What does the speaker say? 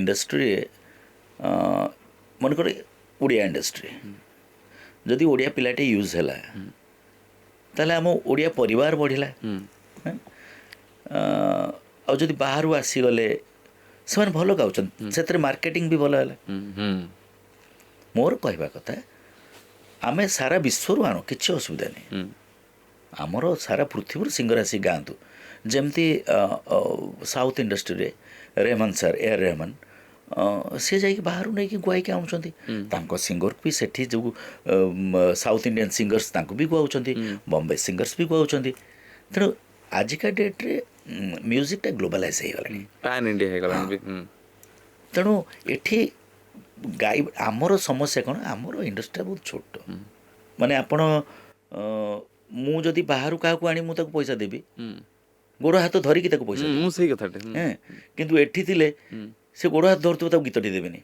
ଇଣ୍ଡଷ୍ଟ୍ରିରେ ମନେକର ଓଡ଼ିଆ ଇଣ୍ଡଷ୍ଟ୍ରି ଯଦି ଓଡ଼ିଆ ପିଲାଟେ ୟୁଜ୍ ହେଲା ତାହେଲେ ଆମ ଓଡ଼ିଆ ପରିବାର ବଢ଼ିଲା। ଆଉ ଯଦି ବାହାରୁ ଆସିଗଲେ ସେମାନେ ଭଲ ଗାଉଛନ୍ତି, ସେଥିରେ ମାର୍କେଟିଂ ବି ଭଲ ହେଲା। ମୋର କହିବା କଥା ଆମେ ସାରା ବିଶ୍ୱରୁ ଆଣୁ, କିଛି ଅସୁବିଧା ନାହିଁ। ଆମର ସାରା ପୃଥିବୀରୁ ସିଙ୍ଗର ଆସି ଗାଆନ୍ତୁ। ଯେମିତି ସାଉଥ୍ ଇଣ୍ଡଷ୍ଟ୍ରିରେ ରେହମାନ ସାର୍, ଏ ଆର୍ ରେହମାନ, ସେ ଯାଇକି ବାହାରୁ ନେଇକି ଗୁଆଇକି ଆଣୁଛନ୍ତି। ତାଙ୍କ ସିଙ୍ଗରକୁ ବି ସେଠି ଯେଉଁ ସାଉଥ୍ ଇଣ୍ଡିଆନ୍ ସିଙ୍ଗର୍ସ ତାଙ୍କୁ ବି ଗୁଆଉଛନ୍ତି, ବମ୍ବେ ସିଙ୍ଗର୍ସ ବି ଗୁଆଉଛନ୍ତି। ତେଣୁ ଆଜିକା ଡେଟ୍ରେ ମ୍ୟୁଜିକଟା ଗ୍ଲୋବାଲାଇଜ୍ ହେଇଗଲାଣି, ପ୍ୟାନ୍ ଇଣ୍ଡିଆ ହେଇଗଲାଣି ବି। ତେଣୁ ଏଠି ଆମର ସମସ୍ୟା କ'ଣ, ଆମର ଇଣ୍ଡଷ୍ଟ୍ରିଟା ବହୁତ ଛୋଟ। ମାନେ ଆପଣ ମୁଁ ଯଦି ବାହାରୁ କାହାକୁ ଆଣି ମୁଁ ତାକୁ ପଇସା ଦେବି, ଗୋଡ଼ ହାତ ଧରିକି ତାକୁ ପଇସା ଦେବି। ମୁଁ ସେଇ କଥାଟେ କିନ୍ତୁ ଏଠି ଥିଲେ ସେ ଗୋଡ଼ ହାତ ଧରୁଥିବ, ତାକୁ ଗୀତଟି ଦେବେନି।